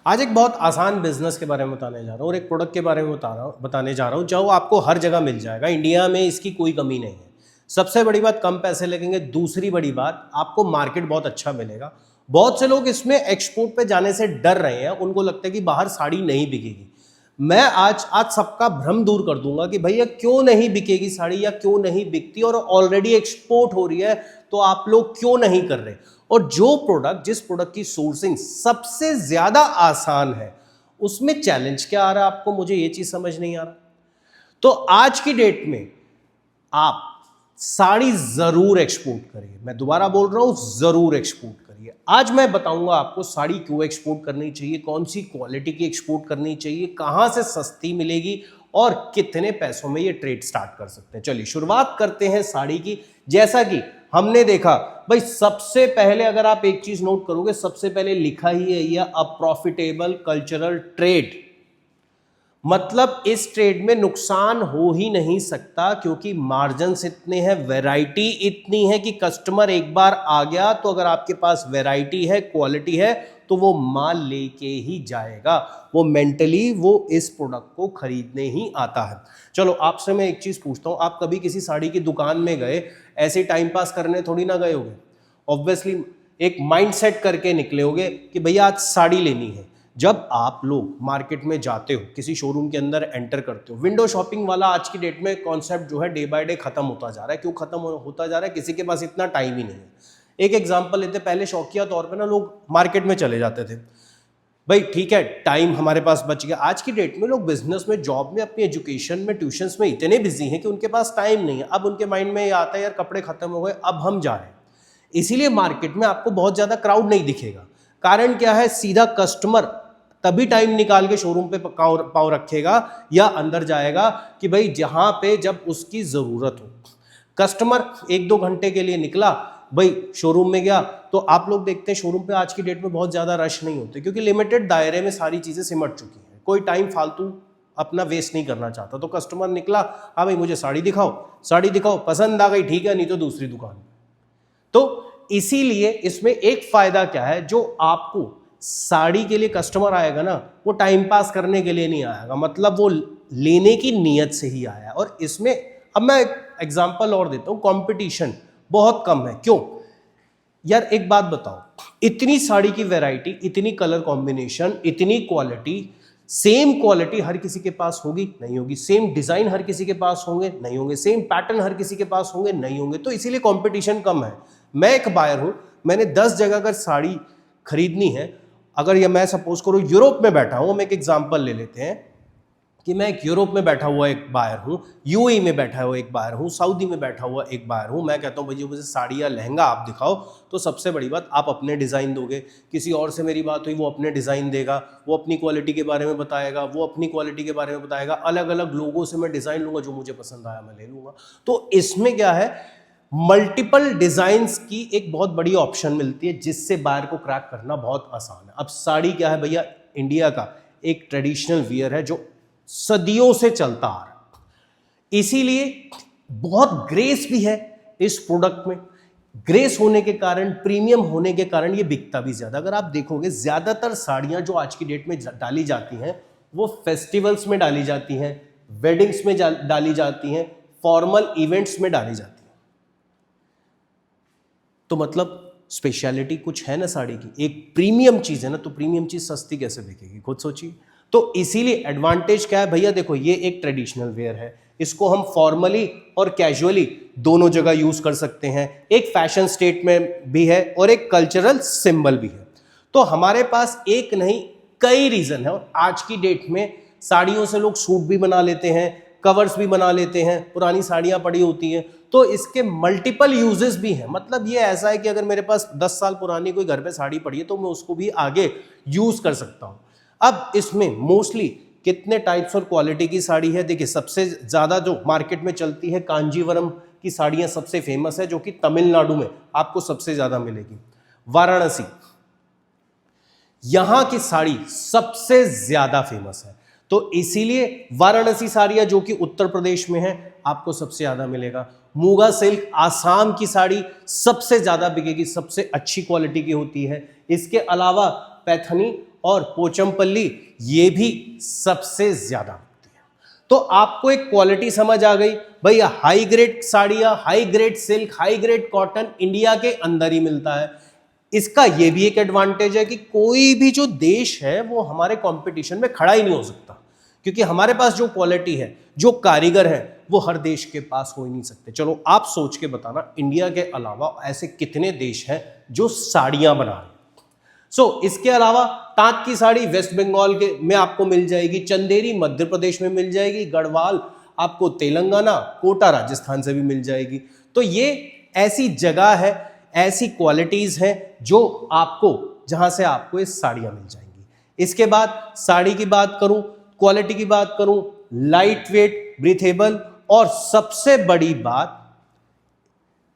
आज एक बहुत आसान बिजनेस के बारे में बताने जा रहा हूँ और एक प्रोडक्ट के बारे में बताने जा रहा हूँ जो आपको हर जगह मिल जाएगा। इंडिया में इसकी कोई कमी नहीं है। सबसे बड़ी बात, कम पैसे लगेंगे। दूसरी बड़ी बात, आपको मार्केट बहुत अच्छा मिलेगा। बहुत से लोग इसमें एक्सपोर्ट पे जाने से डर रहे हैं, उनको लगता है कि बाहर साड़ी नहीं बिकेगी। मैं आज सबका भ्रम दूर कर दूंगा कि भैया क्यों नहीं बिकेगी साड़ी या क्यों नहीं बिकती, और ऑलरेडी एक्सपोर्ट हो रही है तो आप लोग क्यों नहीं कर रहे। और जिस प्रोडक्ट की सोर्सिंग सबसे ज्यादा आसान है उसमें चैलेंज क्या आ रहा है आपको, मुझे ये चीज समझ नहीं आ रहा। तो आज की डेट में आप साड़ी जरूर एक्सपोर्ट करिए। मैं दोबारा बोल रहा हूं, जरूर एक्सपोर्ट करिए। आज मैं बताऊंगा आपको साड़ी क्यों एक्सपोर्ट करनी चाहिए, कौन सी क्वालिटी की एक्सपोर्ट करनी चाहिए, कहां से सस्ती मिलेगी और कितने पैसों में ये ट्रेड स्टार्ट कर सकते हैं। चलिए शुरुआत करते हैं साड़ी की। जैसा कि हमने देखा भाई, सबसे पहले अगर आप एक चीज नोट करोगे, सबसे पहले लिखा ही है ये अ प्रॉफिटेबल कल्चरल ट्रेड। मतलब इस ट्रेड में नुकसान हो ही नहीं सकता, क्योंकि मार्जिन्स इतने हैं, वैरायटी इतनी है कि कस्टमर एक बार आ गया तो अगर आपके पास वैरायटी है, क्वालिटी है, तो वो माल लेके ही जाएगा। वो मेंटली वो इस प्रोडक्ट को खरीदने ही आता है। चलो आपसे मैं एक चीज पूछता हूं, आप कभी किसी साड़ी की दुकान में गए, ऐसे टाइम पास करने थोड़ी ना गए होगे। ऑब्वियसली एक माइंड सेट करके निकले होगे कि भैया आज साड़ी लेनी है। जब आप लोग मार्केट में जाते हो, किसी शोरूम के अंदर एंटर करते हो, विंडो शॉपिंग वाला आज की डेट में कॉन्सेप्ट जो है डे बाय डे खत्म होता जा रहा है। क्यों खत्म होता जा रहा है? किसी के पास इतना टाइम ही नहीं है। एक एग्जांपल लेते, पहले शौकिया तौर पे ना लोग मार्केट में चले जाते थे। भाई ठीक है, टाइम हमारे पास बच गया। आज की डेट में लोग बिजनेस में, जॉब में, अपनी एजुकेशन में, ट्यूशंस में इतने बिजी हैं कि उनके पास टाइम नहीं है। अब उनके माइंड में ये आता है यार कपड़े खत्म हो गए, अब हम जा रहे हैं। इसीलिए मार्केट में आपको बहुत ज्यादा क्राउड नहीं दिखेगा। कारण क्या है? सीधा कस्टमर तभी टाइम निकाल के शोरूम पे पाँव रखेगा या अंदर जाएगा कि भाई जहां पे जब उसकी जरूरत हो। कस्टमर एक दो घंटे के लिए निकला, भाई शोरूम में गया, तो आप लोग देखते हैं शोरूम पे आज की डेट में बहुत ज्यादा रश नहीं होते, क्योंकि लिमिटेड दायरे में सारी चीजें सिमट चुकी हैं। कोई टाइम फालतू अपना वेस्ट नहीं करना चाहता। तो कस्टमर निकला, हाँ भाई मुझे साड़ी दिखाओ, साड़ी दिखाओ, पसंद आ गई ठीक है, नहीं तो दूसरी दुकान। तो इसीलिए इसमें एक फायदा क्या है, जो आपको साड़ी के लिए कस्टमर आएगा ना, वो टाइम पास करने के लिए नहीं आएगा, मतलब वो लेने की नीयत से ही आया। और इसमें अब मैं एग्जांपल और देता हूं, कंपटीशन बहुत कम है। क्यों यार? एक बात बताओ, इतनी साड़ी की वैरायटी, इतनी कलर कॉम्बिनेशन, इतनी क्वालिटी, सेम क्वालिटी हर किसी के पास होगी? नहीं होगी। सेम डिजाइन हर किसी के पास होंगे? नहीं होंगे। सेम पैटर्न हर किसी के पास होंगे? नहीं होंगे। तो इसीलिए कंपटीशन कम है। मैं एक बायर हूं, मैंने 10 जगह अगर साड़ी खरीदनी है, अगर ये मैं सपोज करूं यूरोप में बैठा हूं, हम एक एग्जांपल ले लेते हैं कि मैं एक यूरोप में बैठा हुआ एक बायर हूं, यूएई में बैठा हुआ एक बायर हूं, सऊदी में बैठा हुआ एक बायर हूं। मैं कहता हूं भैया मुझे साड़ी या लहंगा आप दिखाओ, तो सबसे बड़ी बात, आप अपने डिज़ाइन दोगे। किसी और से मेरी बात हुई, वो अपने डिज़ाइन देगा, वो अपनी क्वालिटी के बारे में बताएगा, वो अपनी क्वालिटी के बारे में बताएगा। अलग अलग लोगों से मैं डिज़ाइन लूंगा, जो मुझे पसंद आया मैं ले लूंगा। तो इसमें क्या है, मल्टीपल डिजाइन्स की एक बहुत बड़ी ऑप्शन मिलती है, जिससे बायर को क्रैक करना बहुत आसान है। अब साड़ी क्या है भैया, इंडिया का एक ट्रेडिशनल वियर है जो सदियों से चलता आ रहा है। इसीलिए बहुत ग्रेस भी है इस प्रोडक्ट में। ग्रेस होने के कारण, प्रीमियम होने के कारण ये बिकता भी ज्यादा। अगर आप देखोगे ज्यादातर साड़ियां जो आज की डेट में डाली जाती हैं, वो फेस्टिवल्स में डाली जाती हैं, वेडिंग्स में डाली जाती हैं, फॉर्मल इवेंट्स में डाली जाती हैं। तो मतलब स्पेशलिटी कुछ है ना साड़ी की, एक प्रीमियम चीज है ना, तो प्रीमियम चीज सस्ती कैसे बिकेगी, खुद सोचिए। तो इसीलिए एडवांटेज क्या है भैया, देखो ये एक ट्रेडिशनल वेयर है, इसको हम फॉर्मली और कैजुअली दोनों जगह यूज कर सकते हैं। एक फैशन स्टेटमेंट भी है और एक कल्चरल सिंबल भी है। तो हमारे पास एक नहीं कई रीजन है। और आज की डेट में साड़ियों से लोग सूट भी बना लेते हैं, कवर्स भी बना लेते हैं, पुरानी साड़ियां पड़ी होती हैं, तो इसके मल्टीपल यूजेस भी हैं। मतलब ये ऐसा है कि अगर मेरे पास 10 साल पुरानी कोई घर पे साड़ी पड़ी है, तो मैं उसको भी आगे यूज कर सकता हूं। अब इसमें मोस्टली कितने टाइप्स और क्वालिटी की साड़ी है? देखिए सबसे ज्यादा जो मार्केट में चलती है, कांजीवरम की साड़ियां सबसे फेमस है, जो कि तमिलनाडु में आपको सबसे ज्यादा मिलेगी। वाराणसी, यहां की साड़ी सबसे ज्यादा फेमस है, तो इसीलिए वाराणसी साड़ियां जो कि उत्तर प्रदेश में है, आपको सबसे ज्यादा मिलेगा। मूगा सिल्क, आसाम की साड़ी सबसे ज्यादा बिकेगी, सबसे अच्छी क्वालिटी की होती है। इसके अलावा पैथनी और पोचमपल्ली ये भी सबसे ज्यादा बिकती है। तो आपको एक क्वालिटी समझ आ गई भैया, हाई ग्रेड साड़ियां, high grade silk, high grade cotton India के अंदर ही मिलता है। इसका ये भी एक एडवांटेज है कि कोई भी जो देश है वो हमारे कंपटीशन में खड़ा ही नहीं हो सकता, क्योंकि हमारे पास जो क्वालिटी है, जो कारीगर है, वो हर देश के पास हो ही नहीं सकते। चलो आप सोच के बताना, इंडिया के अलावा ऐसे कितने देश हैं जो साड़ियां बना रहे हैं। इसके अलावा तांत की साड़ी वेस्ट बंगाल के में आपको मिल जाएगी, चंदेरी मध्य प्रदेश में मिल जाएगी, गढ़वाल आपको तेलंगाना, कोटा राजस्थान से भी मिल जाएगी। तो ये ऐसी जगह है, ऐसी क्वालिटीज हैं जो आपको, जहां से आपको ये साड़ियां मिल जाएंगी। इसके बाद साड़ी की बात करूं, क्वालिटी की बात करूं, लाइट वेट, ब्रीथेबल, और सबसे बड़ी बात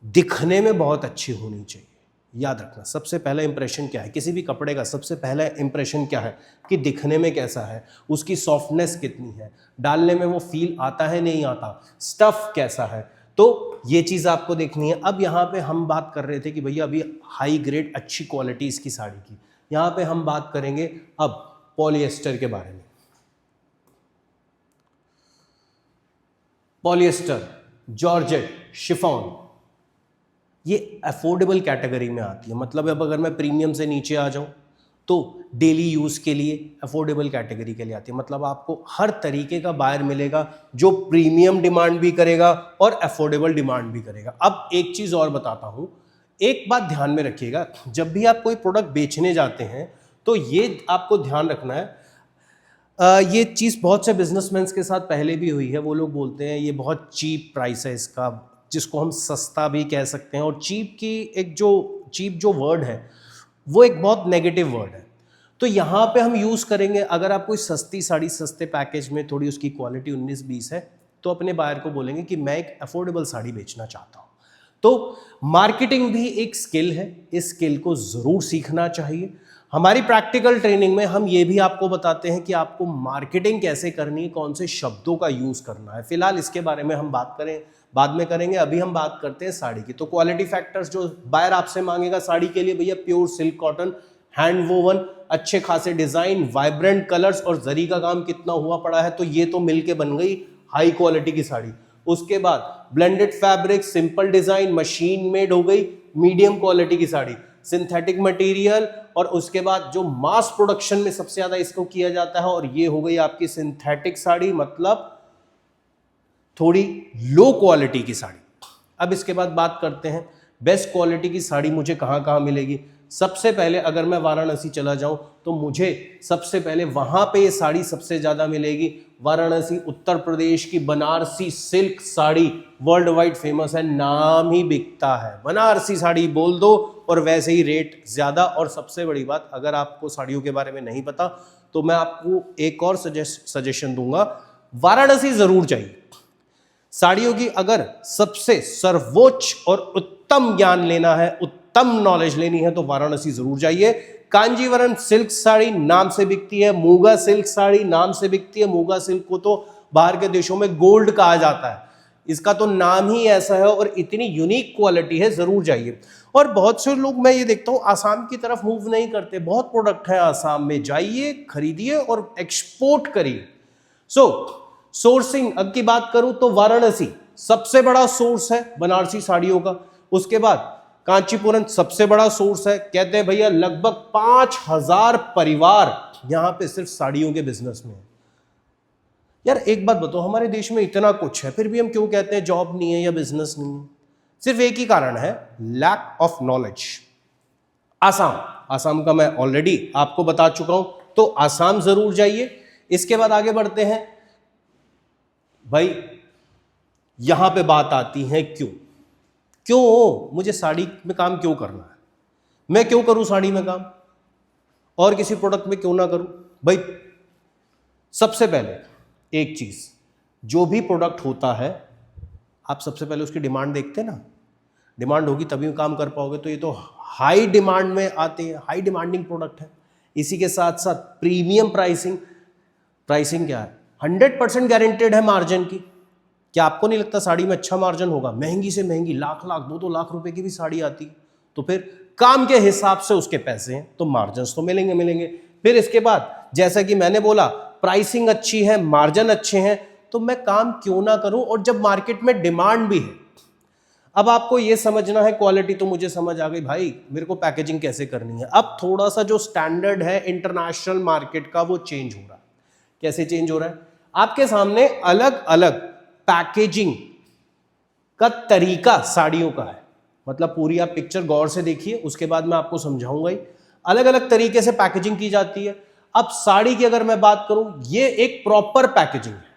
दिखने में बहुत अच्छी होनी चाहिए। याद रखना, सबसे पहला इंप्रेशन क्या है किसी भी कपड़े का? सबसे पहला इंप्रेशन क्या है कि दिखने में कैसा है, उसकी सॉफ्टनेस कितनी है, डालने में वो फील आता है नहीं आता, स्टफ कैसा है, तो ये चीज़ आपको देखनी है। अब यहाँ पे हम बात कर रहे थे कि भैया अभी हाई ग्रेड अच्छी क्वालिटी इसकी साड़ी की, यहाँ पे हम बात करेंगे अब पॉलिएस्टर के बारे में। पॉलिएस्टर, जॉर्जेट, शिफॉन, ये अफोर्डेबल कैटेगरी में आती है। मतलब अब अगर मैं प्रीमियम से नीचे आ जाऊं तो डेली यूज के लिए अफोर्डेबल कैटेगरी के लिए आती है। मतलब आपको हर तरीके का बायर मिलेगा जो प्रीमियम डिमांड भी करेगा और अफोर्डेबल डिमांड भी करेगा। अब एक चीज और बताता हूं, एक बात ध्यान में रखिएगा, जब भी आप कोई प्रोडक्ट बेचने जाते हैं तो ये आपको ध्यान रखना है, ये चीज़ बहुत से बिजनेसमैन के साथ पहले भी हुई है। वो लोग बोलते हैं ये बहुत चीप प्राइस है इसका, जिसको हम सस्ता भी कह सकते हैं, और चीप की एक जो चीप जो वर्ड है वो एक बहुत नेगेटिव वर्ड है। तो यहाँ पे हम यूज़ करेंगे, अगर आप कोई सस्ती साड़ी सस्ते पैकेज में, थोड़ी उसकी क्वालिटी 19-20 है, तो अपने बायर को बोलेंगे कि मैं एक अफोर्डेबल साड़ी बेचना चाहता हूँ। तो मार्केटिंग भी एक स्किल है, इस स्किल को ज़रूर सीखना चाहिए। हमारी प्रैक्टिकल ट्रेनिंग में हम ये भी आपको बताते हैं कि आपको मार्केटिंग कैसे करनी है, कौन से शब्दों का यूज़ करना है। फिलहाल इसके बारे में हम बात करें, बाद में करेंगे। अभी हम बात करते हैं साड़ी की। तो क्वालिटी फैक्टर्स जो बायर आपसे मांगेगा साड़ी के लिए, भैया pure silk cotton, hand woven, अच्छे खासे डिजाइन, वाइब्रेंट कलर्स और जरी का काम कितना हुआ पड़ा है, तो ये तो मिलके बन गई हाई क्वालिटी की साड़ी। उसके बाद blended fabric, simple design, machine made हो गई मीडियम क्वालिटी की साड़ी, सिंथेटिक मटेरियल, और उसके बाद जो मास प्रोडक्शन में सबसे ज्यादा इसको किया जाता है, और ये हो गई आपकी सिंथेटिक साड़ी, मतलब थोड़ी लो क्वालिटी की साड़ी। अब इसके बाद बात करते हैं बेस्ट क्वालिटी की साड़ी मुझे कहां कहां मिलेगी। सबसे पहले अगर मैं वाराणसी चला जाऊं तो मुझे सबसे पहले वहां पे ये साड़ी सबसे ज्यादा मिलेगी। वाराणसी उत्तर प्रदेश की Banarasi silk sari world wide famous है, नाम ही बिकता है, बनारसी साड़ी बोल दो और वैसे ही रेट ज्यादा। और सबसे बड़ी बात, अगर आपको साड़ियों के बारे में नहीं पता तो मैं आपको एक और सजेशन दूंगा, वाराणसी जरूर चाहिए। साड़ियों की अगर सबसे सर्वोच्च और उत्तम ज्ञान लेना है, उत्तम नॉलेज लेनी है, तो वाराणसी जरूर जाइए। कांजीवरम सिल्क साड़ी नाम से बिकती है, मूगा सिल्क साड़ी नाम से बिकती है। मूगा सिल्क को तो बाहर के देशों में गोल्ड कहा जाता है, इसका तो नाम ही ऐसा है, और इतनी यूनिक क्वालिटी है, जरूर जाइए। और बहुत से लोग मैं ये देखता हूँ आसाम की तरफ मूव नहीं करते, बहुत प्रोडक्ट है आसाम में, जाइए खरीदिए और एक्सपोर्ट करिए। सोर्सिंग की बात करूं तो वाराणसी सबसे बड़ा सोर्स है बनारसी साड़ियों का। उसके बाद कांचीपुरम सबसे बड़ा सोर्स है। कहते हैं भैया लगभग 5000 परिवार यहां पे सिर्फ साड़ियों के बिजनेस में है। यार एक बात बताओ, हमारे देश में इतना कुछ है, फिर भी हम क्यों कहते हैं जॉब नहीं है या बिजनेस नहीं है? सिर्फ एक ही कारण है, लैक ऑफ नॉलेज। आसाम का मैं ऑलरेडी आपको बता चुका हूं, तो आसाम जरूर जाइए। इसके बाद आगे बढ़ते हैं भाई, यहां पे बात आती है क्यों मुझे साड़ी में काम क्यों करना है, मैं क्यों करूं साड़ी में काम और किसी प्रोडक्ट में क्यों ना करूं। भाई सबसे पहले एक चीज, जो भी प्रोडक्ट होता है आप सबसे पहले उसकी डिमांड देखते हैं ना, डिमांड होगी तभी काम कर पाओगे। तो ये तो हाई डिमांड में आते हैं, हाई डिमांडिंग प्रोडक्ट है। इसी के साथ साथ प्रीमियम प्राइसिंग क्या है, 100% गारंटेड है मार्जिन की। क्या आपको नहीं लगता साड़ी में अच्छा मार्जिन होगा? महंगी से महंगी लाख 2-2 लाख रुपए की भी साड़ी आती है, तो फिर काम के हिसाब से उसके पैसे हैं, तो मार्जिन तो मिलेंगे। फिर इसके बाद जैसा कि मैंने बोला प्राइसिंग अच्छी है, मार्जिन अच्छे हैं, तो मैं काम क्यों ना करूं, और जब मार्केट में डिमांड भी है। अब आपको यह समझना है, क्वालिटी तो मुझे समझ आ गई भाई, मेरे को पैकेजिंग कैसे करनी है। अब थोड़ा सा जो स्टैंडर्ड है इंटरनेशनल मार्केट का वो चेंज हो रहा है। कैसे चेंज हो रहा है? आपके सामने अलग अलग पैकेजिंग का तरीका साड़ियों का है, मतलब पूरी आप पिक्चर गौर से देखिए, उसके बाद मैं आपको समझाऊंगा ही। अलग अलग तरीके से पैकेजिंग की जाती है। अब साड़ी की अगर मैं बात करूं, ये एक प्रॉपर पैकेजिंग है,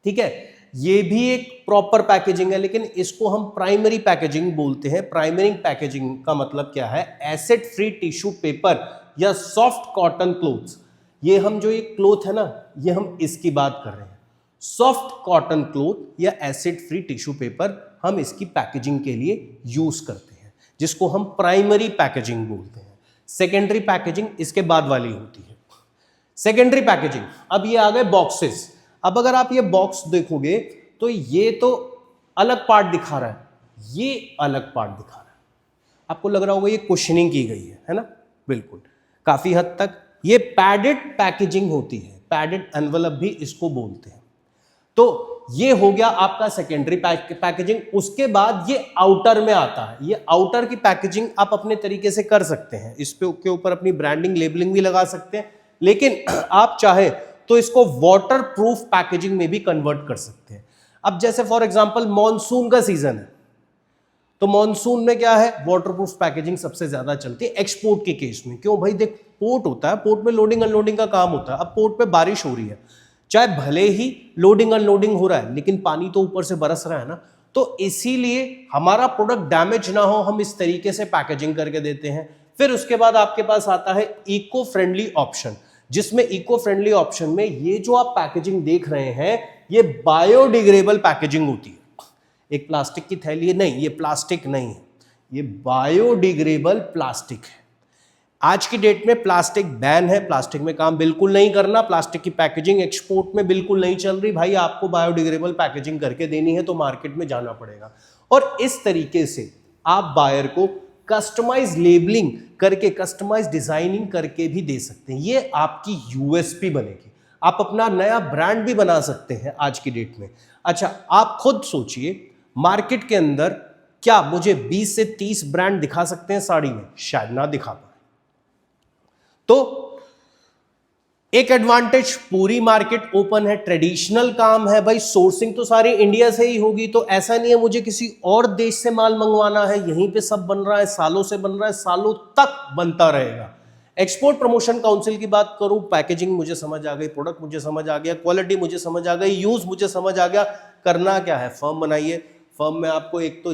ठीक है, ये भी एक प्रॉपर पैकेजिंग है, लेकिन इसको हम प्राइमरी पैकेजिंग बोलते हैं। प्राइमरी पैकेजिंग का मतलब क्या है? एसिड फ्री टिश्यू पेपर या सॉफ्ट कॉटन क्लोथ्स। ये हम जो ये क्लोथ है ना, ये हम इसकी बात कर रहे हैं। सॉफ्ट कॉटन क्लोथ या एसिड फ्री टिश्यू पेपर हम इसकी पैकेजिंग के लिए यूज करते हैं, जिसको हम प्राइमरी पैकेजिंग बोलते हैं। सेकेंडरी पैकेजिंग इसके बाद वाली होती है। सेकेंडरी पैकेजिंग, अब ये आ गए बॉक्सेस। अब अगर आप ये बॉक्स देखोगे तो ये तो अलग पार्ट दिखा रहा है, ये अलग पार्ट दिखा रहा है। आपको लग रहा होगा ये कुशनिंग की गई है ना? बिल्कुल, काफी हद तक ये पैडेड पैकेजिंग होती है, पैडेड एनवलप भी इसको बोलते हैं। तो ये हो गया आपका सेकेंडरी पैकेजिंग। उसके बाद ये आउटर में आता है। ये आउटर की पैकेजिंग आप अपने तरीके से कर सकते हैं, इस पे के ऊपर अपनी ब्रांडिंग लेबलिंग भी लगा सकते हैं, लेकिन आप चाहे तो इसको वाटर प्रूफ पैकेजिंग में भी कन्वर्ट कर सकते हैं। अब जैसे फॉर एग्जांपल मॉनसून का सीजन है, तो मॉनसून में क्या है? वाटर प्रूफ पैकेजिंग सबसे ज्यादा चलती है एक्सपोर्ट के केस में। क्यों भाई? देख, पोर्ट होता है, पोर्ट में लोडिंग अनलोडिंग का काम होता है। अब पोर्ट पे बारिश हो रही है, चाहे भले ही लोडिंग अनलोडिंग हो रहा है, लेकिन पानी तो ऊपर से बरस रहा है ना, तो इसीलिए हमारा प्रोडक्ट डैमेज ना हो, हम इस तरीके से पैकेजिंग करके देते हैं। फिर उसके बाद आपके पास आता है इको फ्रेंडली ऑप्शन, जिसमें इको फ्रेंडली ऑप्शन में ये जो आप पैकेजिंग देख रहे हैं, ये बायोडिग्रेडेबल पैकेजिंग होती है। एक प्लास्टिक की थैली नहीं, ये प्लास्टिक नहीं है, ये बायोडिग्रेडेबल प्लास्टिक है। आज की डेट में प्लास्टिक बैन है, प्लास्टिक में काम बिल्कुल नहीं करना, प्लास्टिक की पैकेजिंग एक्सपोर्ट में बिल्कुल नहीं चल रही। भाई आपको बायोडिग्रेडेबल पैकेजिंग करके देनी है तो मार्केट में जाना पड़ेगा। और इस तरीके से आप बायर को कस्टमाइज लेबलिंग करके, कस्टमाइज डिजाइनिंग करके भी दे सकते हैं। ये आपकी यूएसपी बनेगी, आप अपना नया ब्रांड भी बना सकते हैं आज की डेट में। अच्छा, आप खुद सोचिए, मार्केट के अंदर क्या मुझे 20 से 30 ब्रांड दिखा सकते हैं साड़ी में? शायद ना दिखा पाए। तो एक एडवांटेज, पूरी मार्केट ओपन है, ट्रेडिशनल काम है भाई, सोर्सिंग तो सारी इंडिया से ही होगी, तो ऐसा नहीं है मुझे किसी और देश से माल मंगवाना है, यहीं पे सब बन रहा है, सालों से बन रहा है, सालों तक बनता रहेगा। एक्सपोर्ट प्रमोशन काउंसिल की बात करूं, पैकेजिंग मुझे समझ आ गई, प्रोडक्ट मुझे समझ आ गया, क्वालिटी मुझे समझ आ गई, यूज मुझे समझ आ गया, करना क्या है? फर्म बनाइए। फर्म में आपको एक तो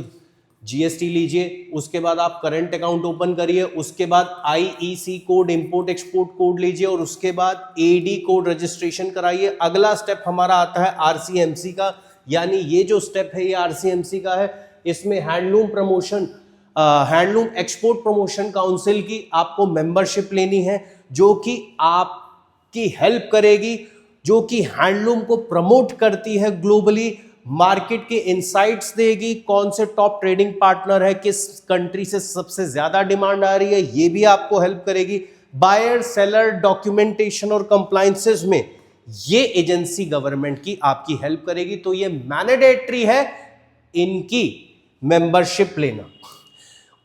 जीएसटी लीजिए, उसके बाद आप करंट अकाउंट ओपन करिए, उसके बाद IEC code, import export code लीजिए, और उसके बाद एडी कोड रजिस्ट्रेशन कराइए। अगला स्टेप हमारा आता है आरसीएमसी का, यानी ये जो स्टेप है ये आरसीएमसी का है। इसमें handloom promotion, handloom export promotion council की आपको मेंबरशिप लेनी है, जो कि आपकी हेल्प करेगी, जो कि हैंडलूम को प्रमोट करती है ग्लोबली, मार्केट के इनसाइट्स देगी, कौन से टॉप ट्रेडिंग पार्टनर है, किस कंट्री से सबसे ज्यादा डिमांड आ रही है, ये भी आपको हेल्प करेगी। बायर सेलर डॉक्यूमेंटेशन और कंप्लायंसेस में ये एजेंसी गवर्नमेंट की आपकी हेल्प करेगी। तो ये मैंडेटरी है इनकी मेंबरशिप लेना।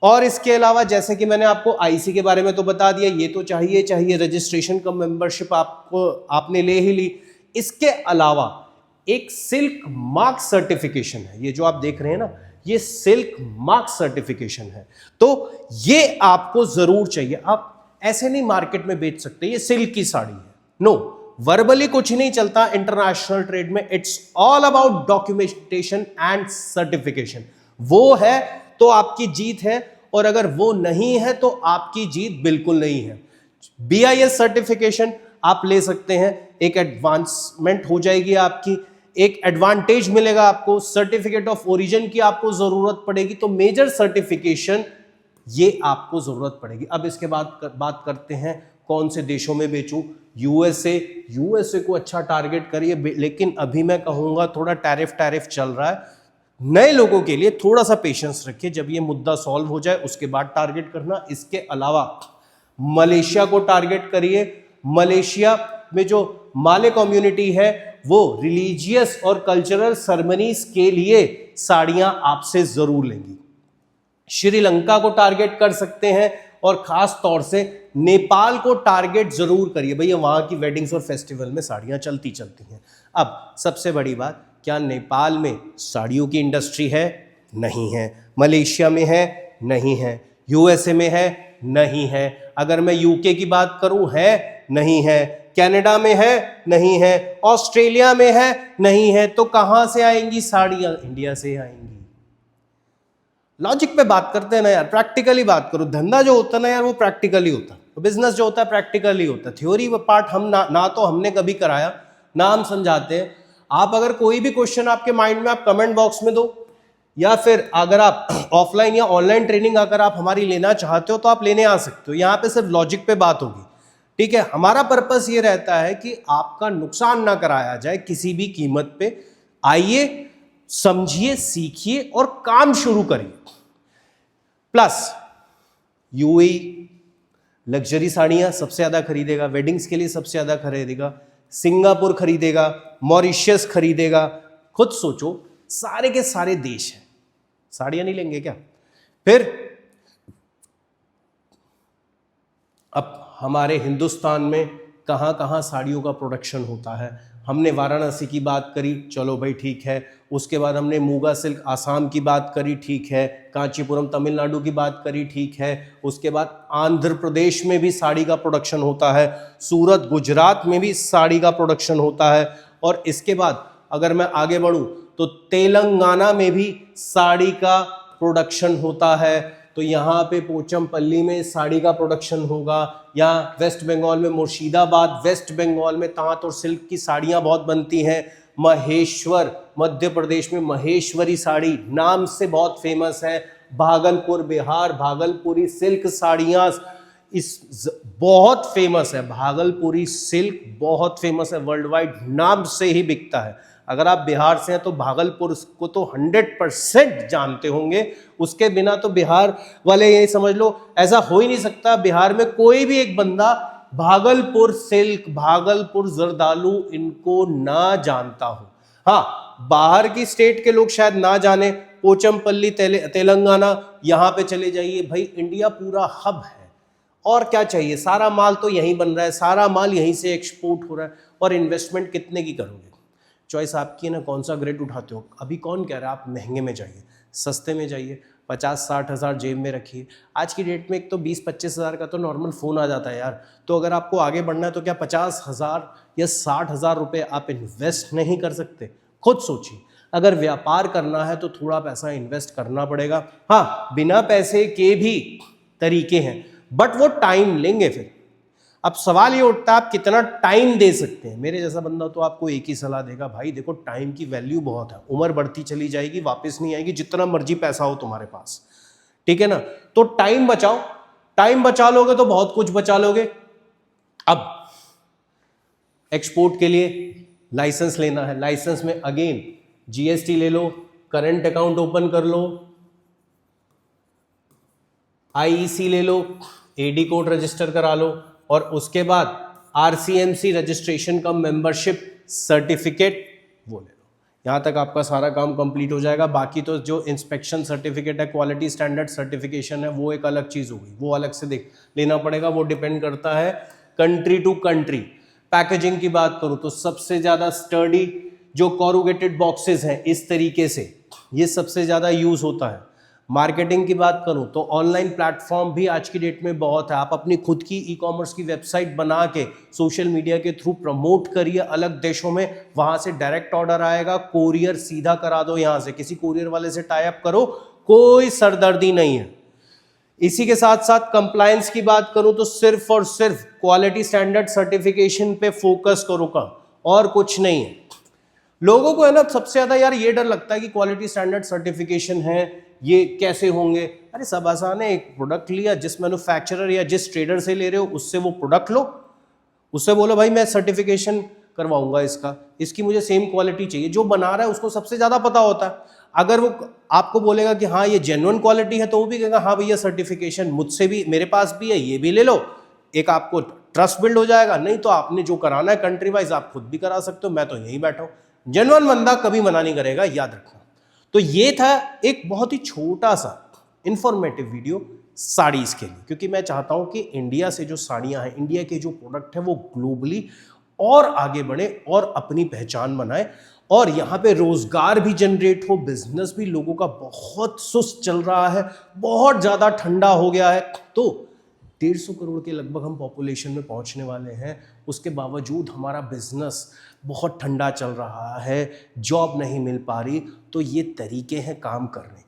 और इसके अलावा जैसे कि मैंने आपको आईसी के बारे में तो बता दिया, ये तो चाहिए रजिस्ट्रेशन का मेंबरशिप आपने ले ही ली। इसके अलावा एक सिल्क मार्क सर्टिफिकेशन है, ये जो आप देख रहे हैं ना, ये सिल्क मार्क सर्टिफिकेशन है, तो ये आपको जरूर चाहिए। आप ऐसे नहीं मार्केट में बेच सकते ये सिल्क की साड़ी है, नो, वर्बली कुछ नहीं चलता इंटरनेशनल ट्रेड में। It's all about documentation and certification. वो है तो आपकी जीत है, और अगर वो नहीं है तो आपकी जीत बिल्कुल नहीं है। बीआईएस सर्टिफिकेशन आप ले सकते हैं, एक एडवांसमेंट हो जाएगी आपकी, एक एडवांटेज मिलेगा आपको। सर्टिफिकेट ऑफ ओरिजिन की आपको जरूरत पड़ेगी, तो मेजर सर्टिफिकेशन ये आपको जरूरत पड़ेगी। अब इसके बाद बात करते हैं कौन से देशों में बेचूं। यूएसए को अच्छा टारगेट करिए, लेकिन अभी मैं कहूंगा थोड़ा टैरिफ चल रहा है, नए लोगों के लिए थोड़ा सा पेशेंस रखिए, जब ये मुद्दा सॉल्व हो जाए उसके बाद टारगेट करना। इसके अलावा मलेशिया को टारगेट करिए। मलेशिया में जो माले कम्युनिटी है वो रिलीजियस और कल्चरल सेरेमनीज के लिए साड़ियां आपसे जरूर लेंगी। श्रीलंका को टारगेट कर सकते हैं और खास तौर से नेपाल को टारगेट जरूर करिए, भैया वहां की वेडिंग्स और फेस्टिवल में साड़ियां चलती हैं। अब सबसे बड़ी बात, क्या नेपाल में साड़ियों की इंडस्ट्री है? नहीं है। मलेशिया में है? नहीं है। यूएसए में है? नहीं है। अगर मैं यूके की बात करूं, है? नहीं है। कनाडा में है? नहीं है। ऑस्ट्रेलिया में है? नहीं है। तो कहां से आएंगी साड़ियां? इंडिया से आएंगी। लॉजिक पे बात करते हैं ना यार, प्रैक्टिकली बात करो। धंधा जो होता है ना यार वो प्रैक्टिकली होता है, बिजनेस जो होता है प्रैक्टिकली होता है। थ्योरी पार्ट हम ना तो हमने कभी कराया ना हम समझाते हैं। आप अगर कोई भी क्वेश्चन आपके माइंड में, आप कमेंट बॉक्स में दो, या फिर अगर आप ऑफलाइन या ऑनलाइन ट्रेनिंग अगर आप हमारी लेना चाहते हो तो आप लेने आ सकते हो। यहाँ पे सिर्फ लॉजिक पे बात होगी, ठीक है। हमारा पर्पस ये रहता है कि आपका नुकसान ना कराया जाए किसी भी कीमत पे। आइए, समझिए, सीखिए और काम शुरू करिए। प्लस यूएई लग्जरी साड़ियां सबसे ज्यादा खरीदेगा, वेडिंग्स के लिए सबसे ज्यादा खरीदेगा, सिंगापुर खरीदेगा, मॉरिशस खरीदेगा। खुद सोचो, सारे के सारे देश हैं, साड़ियां नहीं लेंगे क्या? फिर अब हमारे हिंदुस्तान में कहां कहां साड़ियों का प्रोडक्शन होता है। हमने वाराणसी की बात करी, चलो भाई ठीक है। उसके बाद हमने मूगा सिल्क आसाम की बात करी, ठीक है। कांचीपुरम तमिलनाडु की बात करी, ठीक है। उसके बाद आंध्र प्रदेश में भी साड़ी का प्रोडक्शन होता है, सूरत गुजरात में भी साड़ी का प्रोडक्शन होता है। और इसके बाद अगर मैं आगे बढ़ूं तो तेलंगाना में भी साड़ी का प्रोडक्शन होता है। तो यहाँ पे पोचमपल्ली में साड़ी का प्रोडक्शन होगा, या वेस्ट बंगाल में मुर्शिदाबाद, वेस्ट बंगाल में तांत और सिल्क की साड़ियाँ बहुत बनती हैं। महेश्वर मध्य प्रदेश में महेश्वरी साड़ी नाम से बहुत फेमस है। भागलपुर बिहार, भागलपुरी सिल्क साड़ियाँ बहुत फेमस है। भागलपुरी सिल्क बहुत फेमस है, वर्ल्ड वाइड नाम से ही बिकता है। अगर आप बिहार से हैं तो भागलपुर को तो 100% जानते होंगे। उसके बिना तो बिहार वाले ये समझ लो ऐसा हो ही नहीं सकता बिहार में कोई भी एक बंदा भागलपुर सिल्क, भागलपुर जरदालू इनको ना जानता हो। हाँ, बाहर की स्टेट के लोग शायद ना जाने, पोचमपल्ली तेलंगाना, यहाँ पे चले जाइए भाई, इंडिया पूरा हब है। और क्या चाहिए, सारा माल तो यहीं बन रहा है, सारा माल यहीं से एक्सपोर्ट हो रहा है। और इन्वेस्टमेंट कितने की करोगे? चॉइस आपकी है ना, कौन सा ग्रेड उठाते हो। अभी कौन कह रहा है आप महंगे में जाइए, सस्ते में जाइए। 50-60 हज़ार जेब में रखिए। आज की डेट में एक तो 20-25 हज़ार का तो नॉर्मल फ़ोन आ जाता है यार। तो अगर आपको आगे बढ़ना है तो क्या 50 हज़ार या 60 हज़ार रुपये आप इन्वेस्ट नहीं कर सकते? खुद सोचिए। अगर व्यापार करना है तो थोड़ा पैसा इन्वेस्ट करना पड़ेगा। हाँ, बिना पैसे के भी तरीके हैं, बट वो टाइम लेंगे। फिर अब सवाल ये उठता है आप कितना टाइम दे सकते हैं। मेरे जैसा बंदा तो आपको एक ही सलाह देगा, भाई देखो टाइम की वैल्यू बहुत है, उम्र बढ़ती चली जाएगी, वापस नहीं आएगी, जितना मर्जी पैसा हो तुम्हारे पास, ठीक है ना। तो टाइम बचाओ, टाइम बचा लोगे तो बहुत कुछ बचा लोगे। अब एक्सपोर्ट के लिए लाइसेंस लेना है, लाइसेंस में अगेन जीएसटी ले लो, करंट अकाउंट ओपन कर लो, आईईसी ले लो, एडी कोड रजिस्टर करा लो, और उसके बाद आरसीएमसी रजिस्ट्रेशन का मेंबरशिप सर्टिफिकेट वो ले लो। यहाँ तक आपका सारा काम कंप्लीट हो जाएगा। बाकी तो जो इंस्पेक्शन सर्टिफिकेट है, क्वालिटी स्टैंडर्ड सर्टिफिकेशन है, वो एक अलग चीज़ होगी, वो अलग से लेना पड़ेगा। वो डिपेंड करता है कंट्री टू कंट्री। पैकेजिंग की बात करूँ तो सबसे ज़्यादा स्टर्डी जो कॉरुगेटेड बॉक्सेस हैं इस तरीके से, ये सबसे ज़्यादा यूज़ होता है। मार्केटिंग की बात करूं तो ऑनलाइन प्लेटफॉर्म भी आज की डेट में बहुत है। आप अपनी खुद की ई कॉमर्स की वेबसाइट बना के सोशल मीडिया के थ्रू प्रमोट करिए अलग देशों में, वहां से डायरेक्ट ऑर्डर आएगा, कोरियर सीधा करा दो, यहां से किसी कोरियर वाले से टाई अप करो, कोई सरदर्दी नहीं है। इसी के साथ साथ कंप्लायंस की बात करूं तो सिर्फ और सिर्फ क्वालिटी स्टैंडर्ड सर्टिफिकेशन पे फोकस करो का, और कुछ नहीं है। लोगों को है ना सबसे ज्यादा यार ये डर लगता है कि क्वालिटी स्टैंडर्ड सर्टिफिकेशन है, ये कैसे होंगे। अरे सब आसान है, एक प्रोडक्ट लिया, जिस मैन्युफैक्चरर या जिस ट्रेडर से ले रहे हो उससे वो प्रोडक्ट लो, उससे बोलो भाई मैं सर्टिफिकेशन करवाऊंगा इसका, इसकी मुझे सेम क्वालिटी चाहिए। जो बना रहा है उसको सबसे ज़्यादा पता होता है। अगर वो आपको बोलेगा कि हाँ ये जेन्युइन क्वालिटी है तो वो भी कहेगा हाँ भैया सर्टिफिकेशन मुझसे भी, मेरे पास भी है, ये भी ले लो, एक आपको ट्रस्ट बिल्ड हो जाएगा, नहीं तो आपने जो कराना है कंट्री वाइज आप खुद भी करा सकते हो, मैं तो यहीं बैठा हूं। जेन्युइन बंदा कभी मना नहीं करेगा, याद रखना। तो ये था एक बहुत ही छोटा सा इंफॉर्मेटिव वीडियो साड़ीज के लिए, क्योंकि मैं चाहता हूं कि इंडिया से जो साड़ियां हैं, इंडिया के जो प्रोडक्ट है वो ग्लोबली और आगे बढ़े और अपनी पहचान बनाए, और यहाँ पे रोजगार भी जनरेट हो, बिजनेस भी लोगों का बहुत सुस्त चल रहा है, बहुत ज़्यादा ठंडा हो गया है। तो 150 करोड़ के लगभग हम पॉपुलेशन में पहुँचने वाले हैं, उसके बावजूद हमारा बिजनेस बहुत ठंडा चल रहा है, जॉब नहीं मिल पा रही। तो ये तरीके हैं काम करने के।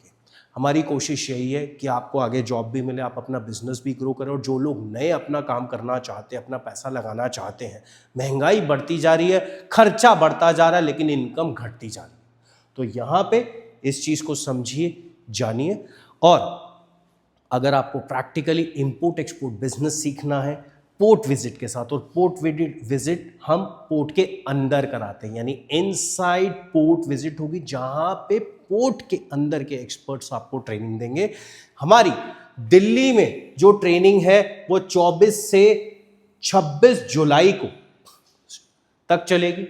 हमारी कोशिश यही है कि आपको आगे जॉब भी मिले, आप अपना बिजनेस भी ग्रो करें, और जो लोग नए अपना काम करना चाहते हैं, अपना पैसा लगाना चाहते हैं, महंगाई बढ़ती जा रही है, खर्चा बढ़ता जा रहा है, लेकिन इनकम घटती जा रही है। तो यहाँ पे इस चीज़ को समझिए, जानिए। और अगर आपको प्रैक्टिकली इंपोर्ट एक्सपोर्ट बिजनेस सीखना है पोर्ट विजिट के साथ, और पोर्ट विजिट हम पोर्ट के अंदर कराते हैं, यानी इनसाइड पोर्ट विजिट होगी, जहां पे पोर्ट के अंदर के एक्सपर्ट्स आपको ट्रेनिंग देंगे। हमारी दिल्ली में जो ट्रेनिंग है वो 24 से 26 जुलाई को तक चलेगी,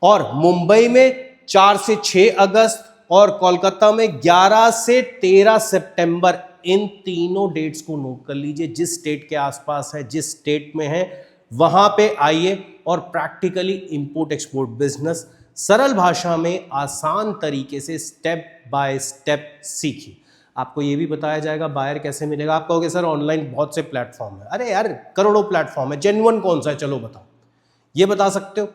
और मुंबई में 4 से 6 अगस्त, और कोलकाता में 11 से 13 सितंबर। इन तीनों डेट्स को नोट कर लीजिए। जिस स्टेट के आसपास है, जिस स्टेट में है, वहां पे आइए और प्रैक्टिकली इंपोर्ट एक्सपोर्ट बिजनेस सरल भाषा में आसान तरीके से स्टेप बाय स्टेप सीखिए। आपको ये भी बताया जाएगा बायर कैसे मिलेगा। आप कहोगे सर ऑनलाइन बहुत से प्लेटफॉर्म है। अरे यार करोड़ों प्लेटफॉर्म है, जेन्युइन कौन सा है चलो बताओ, ये बता सकते हो?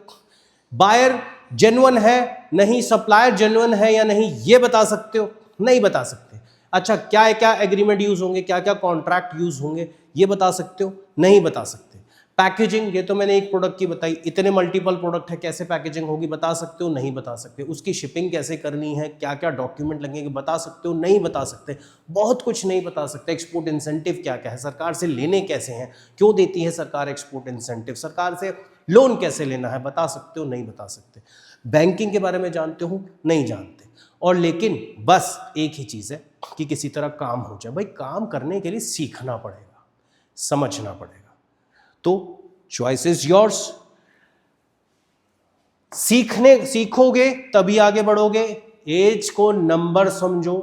बायर जेन्युइन है नहीं, सप्लायर जेन्युइन है या नहीं, ये बता सकते हो? नहीं बता सकते। अच्छा, क्या क्या एग्रीमेंट यूज होंगे, क्या क्या कॉन्ट्रैक्ट यूज होंगे, ये बता सकते हो? नहीं बता सकते। पैकेजिंग, ये तो मैंने एक प्रोडक्ट की बताई, इतने मल्टीपल प्रोडक्ट है, कैसे पैकेजिंग होगी बता सकते हो? नहीं बता सकते। उसकी शिपिंग कैसे करनी है, क्या क्या डॉक्यूमेंट लगेंगे बता सकते हो? नहीं बता सकते। बहुत कुछ नहीं बता सकते। एक्सपोर्ट इंसेंटिव क्या क्या है, सरकार से लेने कैसे हैं, क्यों देती है सरकार एक्सपोर्ट इंसेंटिव, सरकार से लोन कैसे लेना है, बता सकते हो? नहीं बता सकते। बैंकिंग के बारे में जानते हो? नहीं जानते। और लेकिन बस एक ही चीज़ है कि किसी तरह काम हो जाए। भाई काम करने के लिए सीखना पड़ेगा, समझना पड़ेगा। तो चॉइस इज योर्स। सीखोगे तभी आगे बढ़ोगे। एज को नंबर समझो।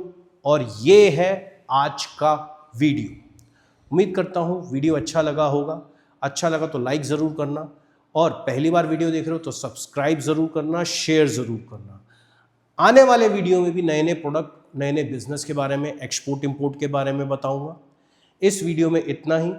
और ये है आज का वीडियो। उम्मीद करता हूं वीडियो अच्छा लगा होगा। अच्छा लगा तो लाइक जरूर करना, और पहली बार वीडियो देख रहे हो तो सब्सक्राइब जरूर करना, शेयर जरूर करना। आने वाले वीडियो में भी नए नए प्रोडक्ट, नए नए बिजनेस के बारे में, एक्सपोर्ट इंपोर्ट के बारे में बताऊंगा। इस वीडियो में इतना ही।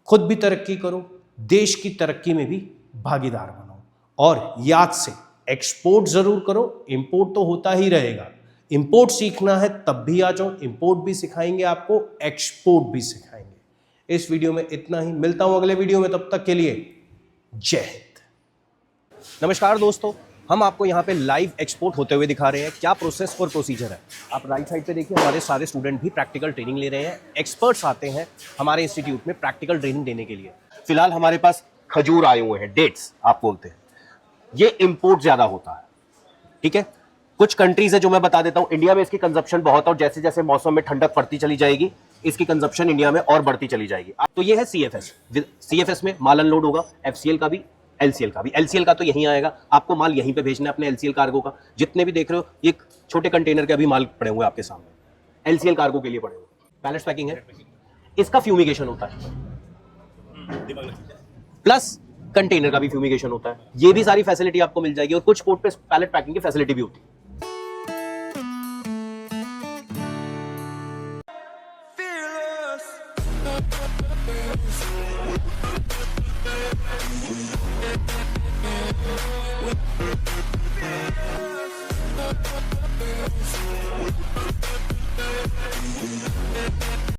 खुद भी तरक्की करो, देश की तरक्की में भी भागीदार बनो, और याद से एक्सपोर्ट जरूर करो, इंपोर्ट तो होता ही रहेगा। इंपोर्ट सीखना है तब भी आ जाओ, इंपोर्ट भी सिखाएंगे आपको, एक्सपोर्ट भी सिखाएंगे। इस वीडियो में इतना ही। मिलता हूं अगले वीडियो में, तब तक के लिए जय हिंद। नमस्कार दोस्तों, हम आपको यहाँ पे लाइव एक्सपोर्ट होते हुए दिखा रहे हैं। क्या प्रोसेस और प्रोसीजर है, आप राइट साइड पे देखिए। हमारे सारे स्टूडेंट भी प्रैक्टिकल ट्रेनिंग ले रहे हैं। एक्सपर्ट्स आते हैं हमारे इंस्टीट्यूट में प्रैक्टिकल ट्रेनिंग देने के लिए। फिलहाल हमारे पास खजूर आए हुए हैं, डेट्स आप बोलते हैं। ये इंपोर्ट ज्यादा होता है, ठीक है। कुछ कंट्रीज है जो मैं बता देता हूँ। इंडिया में इसकी कंजप्शन बहुत है, और जैसे जैसे मौसम में ठंडक पड़ती चली जाएगी, इसकी कंजप्शन इंडिया में और बढ़ती चली जाएगी। तो ये है सीएफएस। सीएफएस में माल अनलोड होगा, एफसीएल का भी, एलसीएल का भी। एलसीएल का तो यहीं आएगा, आपको माल यहीं पे भेजना है अपने एलसीएल कार्गो का। जितने भी देख रहे हो ये छोटे कंटेनर के अभी माल पड़े हुए आपके सामने, एलसीएल कार्गो के लिए पड़े हुए। पैलेट पैकिंग है, इसका फ्यूमिगेशन होता है, प्लस कंटेनर का भी फ्यूमिगेशन होता है। ये भी सारी फैसिलिटी आपको मिल जाएगी, और कुछ पोर्ट पे पैलेट पैकिंग की फैसिलिटी भी होती है। We'll be right back.